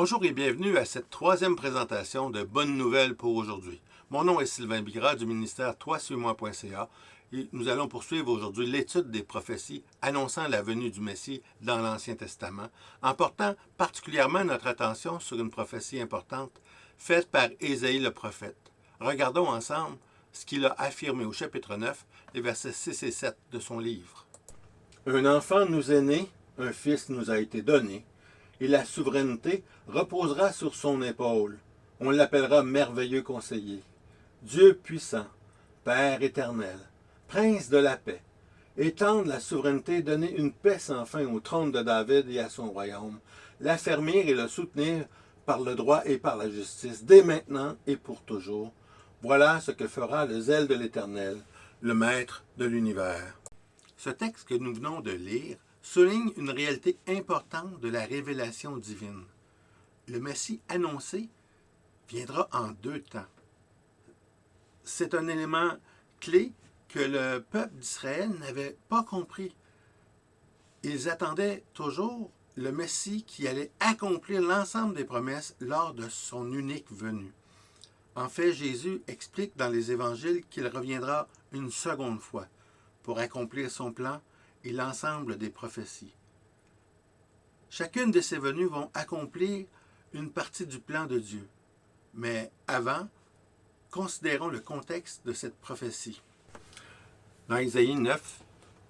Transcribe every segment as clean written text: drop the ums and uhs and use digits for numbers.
Bonjour et bienvenue à cette troisième présentation de Bonnes nouvelles pour aujourd'hui. Mon nom est Sylvain Bigras du ministère toisuivmoi.ca et nous allons poursuivre aujourd'hui l'étude des prophéties annonçant la venue du Messie dans l'Ancien Testament, en portant particulièrement notre attention sur une prophétie importante faite par Ésaïe le prophète. Regardons ensemble ce qu'il a affirmé au chapitre 9, les versets 6 et 7 de son livre. Un enfant nous est né, un fils nous a été donné, et la souveraineté reposera sur son épaule. On l'appellera merveilleux conseiller, Dieu puissant, Père éternel, Prince de la paix. Étendre la souveraineté, donner une paix sans fin au trône de David et à son royaume, l'affermir et le soutenir par le droit et par la justice, dès maintenant et pour toujours. Voilà ce que fera le zèle de l'Éternel, le Maître de l'univers. Ce texte que nous venons de lire souligne une réalité importante de la révélation divine. Le Messie annoncé viendra en deux temps. C'est un élément clé que le peuple d'Israël n'avait pas compris. Ils attendaient toujours le Messie qui allait accomplir l'ensemble des promesses lors de son unique venue. En fait, Jésus explique dans les évangiles qu'il reviendra une seconde fois pour accomplir son plan et l'ensemble des prophéties. Chacune de ces venues vont accomplir une partie du plan de Dieu. Mais avant, considérons le contexte de cette prophétie. Dans Ésaïe 9,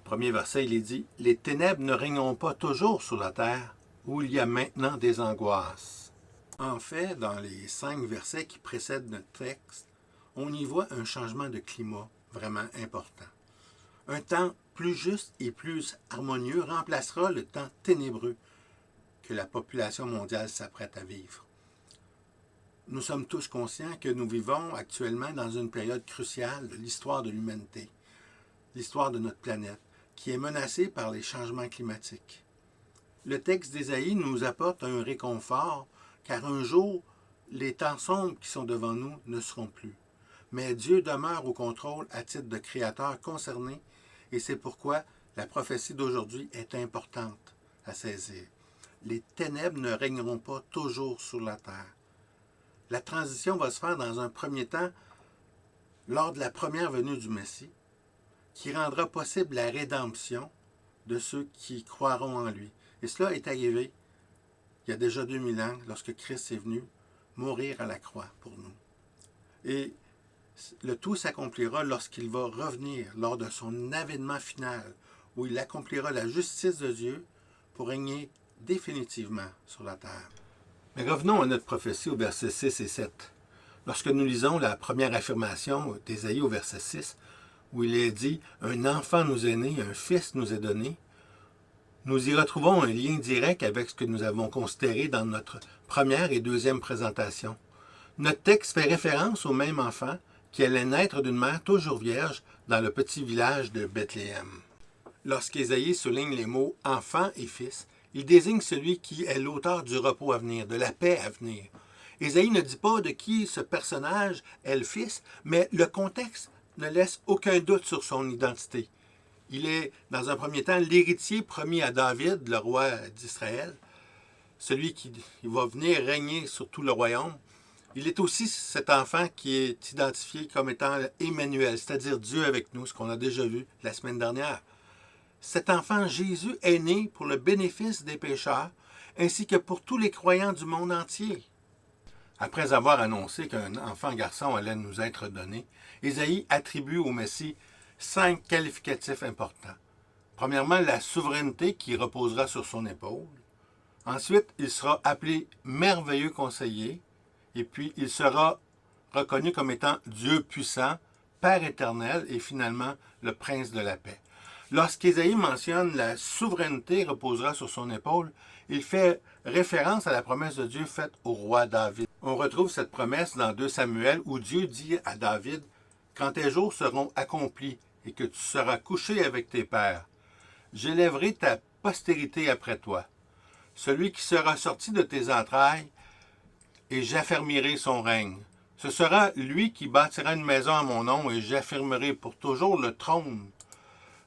premier verset, il est dit « Les ténèbres ne régneront pas toujours sur la terre, où il y a maintenant des angoisses. » En fait, dans les 5 versets qui précèdent notre texte, on y voit un changement de climat vraiment important. Un temps plus juste et plus harmonieux remplacera le temps ténébreux que la population mondiale s'apprête à vivre. Nous sommes tous conscients que nous vivons actuellement dans une période cruciale de l'histoire de l'humanité, l'histoire de notre planète, qui est menacée par les changements climatiques. Le texte d'Ésaïe nous apporte un réconfort, car un jour, les temps sombres qui sont devant nous ne seront plus. Mais Dieu demeure au contrôle à titre de créateur concerné, et c'est pourquoi la prophétie d'aujourd'hui est importante à saisir. Les ténèbres ne régneront pas toujours sur la terre. La transition va se faire dans un premier temps lors de la première venue du Messie, qui rendra possible la rédemption de ceux qui croiront en lui. Et cela est arrivé il y a déjà 2000 ans, lorsque Christ est venu mourir à la croix pour nous. Et le tout s'accomplira lorsqu'il va revenir, lors de son avènement final, où il accomplira la justice de Dieu pour régner définitivement sur la terre. Mais revenons à notre prophétie au verset 6 et 7. Lorsque nous lisons la première affirmation d'Ésaïe au verset 6, où il est dit « Un enfant nous est né, un fils nous est donné », nous y retrouvons un lien direct avec ce que nous avons considéré dans notre première et deuxième présentation. Notre texte fait référence au même enfant qui allait naître d'une mère toujours vierge dans le petit village de Bethléem. Lorsqu'Ésaïe souligne les mots « enfant » et « fils », il désigne celui qui est l'auteur du repos à venir, de la paix à venir. Ésaïe ne dit pas de qui ce personnage est le fils, mais le contexte ne laisse aucun doute sur son identité. Il est, dans un premier temps, l'héritier promis à David, le roi d'Israël, celui qui va venir régner sur tout le royaume. Il est aussi cet enfant qui est identifié comme étant Emmanuel, c'est-à-dire Dieu avec nous, ce qu'on a déjà vu la semaine dernière. Cet enfant Jésus est né pour le bénéfice des pécheurs, ainsi que pour tous les croyants du monde entier. Après avoir annoncé qu'un enfant garçon allait nous être donné, Ésaïe attribue au Messie 5 qualificatifs importants. Premièrement, la souveraineté qui reposera sur son épaule. Ensuite, il sera appelé merveilleux conseiller. Et puis, il sera reconnu comme étant Dieu puissant, Père éternel et finalement le Prince de la paix. Lorsqu'Ésaïe mentionne la souveraineté reposera sur son épaule, il fait référence à la promesse de Dieu faite au roi David. On retrouve cette promesse dans 2 Samuel où Dieu dit à David « Quand tes jours seront accomplis et que tu seras couché avec tes pères, j'élèverai ta postérité après toi, celui qui sera sorti de tes entrailles, et j'affermirai son règne. Ce sera lui qui bâtira une maison à mon nom, et j'affirmerai pour toujours le trône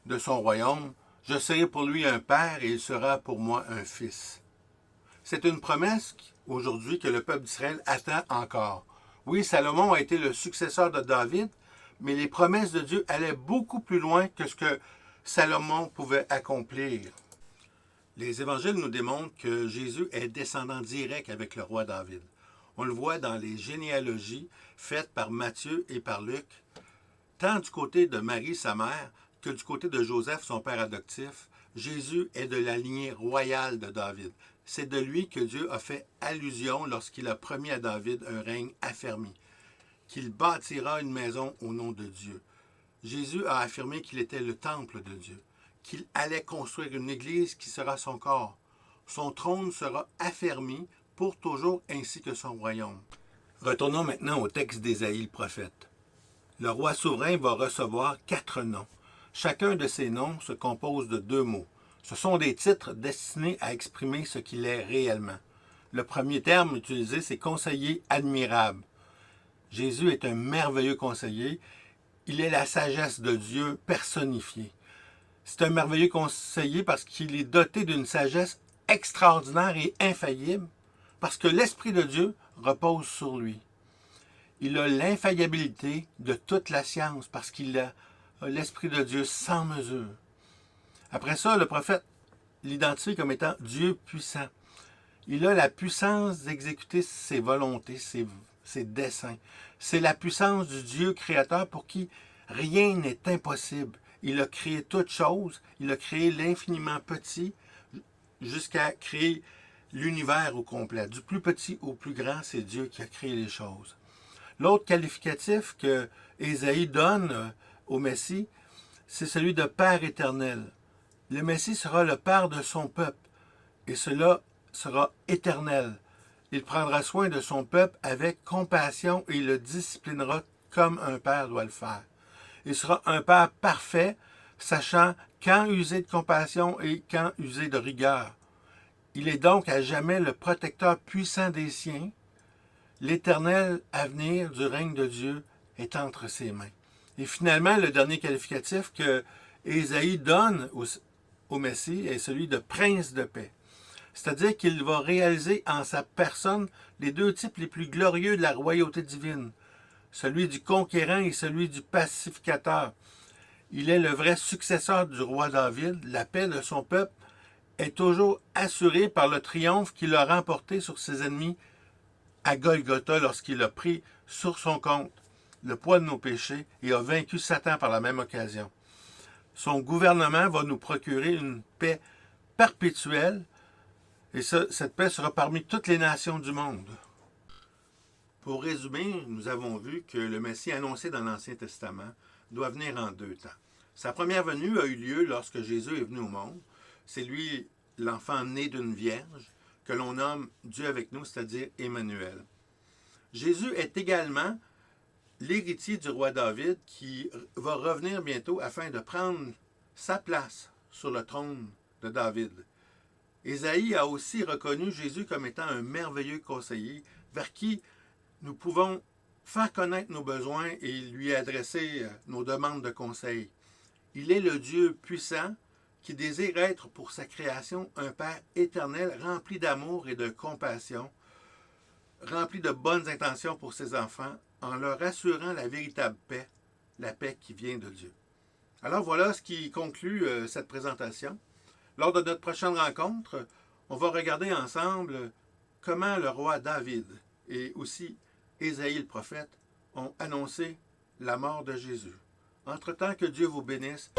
de son royaume. Je serai pour lui un père, et il sera pour moi un fils. » C'est une promesse aujourd'hui que le peuple d'Israël attend encore. Oui, Salomon a été le successeur de David, mais les promesses de Dieu allaient beaucoup plus loin que ce que Salomon pouvait accomplir. Les évangiles nous démontrent que Jésus est descendant direct avec le roi David. On le voit dans les généalogies faites par Matthieu et par Luc, tant du côté de Marie, sa mère, que du côté de Joseph, son père adoptif. Jésus est de la lignée royale de David. C'est de lui que Dieu a fait allusion lorsqu'il a promis à David un règne affermi, qu'il bâtira une maison au nom de Dieu. Jésus a affirmé qu'il était le temple de Dieu, qu'il allait construire une église qui sera son corps. Son trône sera affermi pour toujours ainsi que son royaume. Retournons maintenant au texte d'Ésaïe le prophète. Le roi souverain va recevoir 4 noms. Chacun de ces noms se compose de 2 mots. Ce sont des titres destinés à exprimer ce qu'il est réellement. Le premier terme utilisé, c'est conseiller admirable. Jésus est un merveilleux conseiller. Il est la sagesse de Dieu personnifiée. C'est un merveilleux conseiller parce qu'il est doté d'une sagesse extraordinaire et infaillible, parce que l'Esprit de Dieu repose sur lui. Il a l'infaillibilité de toute la science, parce qu'il a l'Esprit de Dieu sans mesure. Après ça, le prophète l'identifie comme étant Dieu puissant. Il a la puissance d'exécuter ses volontés, ses desseins. C'est la puissance du Dieu créateur pour qui rien n'est impossible. Il a créé toutes choses. Il a créé l'infiniment petit jusqu'à créer l'univers au complet. Du plus petit au plus grand, c'est Dieu qui a créé les choses. L'autre qualificatif que Ésaïe donne au Messie, c'est celui de Père éternel. Le Messie sera le Père de son peuple, et cela sera éternel. Il prendra soin de son peuple avec compassion et il le disciplinera comme un père doit le faire. Il sera un père parfait, sachant quand user de compassion et quand user de rigueur. Il est donc à jamais le protecteur puissant des siens. L'éternel avenir du règne de Dieu est entre ses mains. Et finalement, le dernier qualificatif que Ésaïe donne au Messie est celui de prince de paix. C'est-à-dire qu'il va réaliser en sa personne les 2 types les plus glorieux de la royauté divine, celui du conquérant et celui du pacificateur. Il est le vrai successeur du roi David. La paix de son peuple est toujours assurée par le triomphe qu'il a remporté sur ses ennemis à Golgotha lorsqu'il a pris sur son compte le poids de nos péchés et a vaincu Satan par la même occasion. Son gouvernement va nous procurer une paix perpétuelle et cette paix sera parmi toutes les nations du monde. Pour résumer, nous avons vu que le Messie annoncé dans l'Ancien Testament doit venir en 2 temps. Sa première venue a eu lieu lorsque Jésus est venu au monde. C'est lui, l'enfant né d'une vierge, que l'on nomme Dieu avec nous, c'est-à-dire Emmanuel. Jésus est également l'héritier du roi David qui va revenir bientôt afin de prendre sa place sur le trône de David. Ésaïe a aussi reconnu Jésus comme étant un merveilleux conseiller vers qui nous pouvons faire connaître nos besoins et lui adresser nos demandes de conseil. Il est le Dieu puissant qui désire être pour sa création un Père éternel rempli d'amour et de compassion, rempli de bonnes intentions pour ses enfants, en leur assurant la véritable paix, la paix qui vient de Dieu. Alors voilà ce qui conclut cette présentation. Lors de notre prochaine rencontre, on va regarder ensemble comment le roi David et aussi Ésaïe le prophète ont annoncé la mort de Jésus. Entre-temps, que Dieu vous bénisse.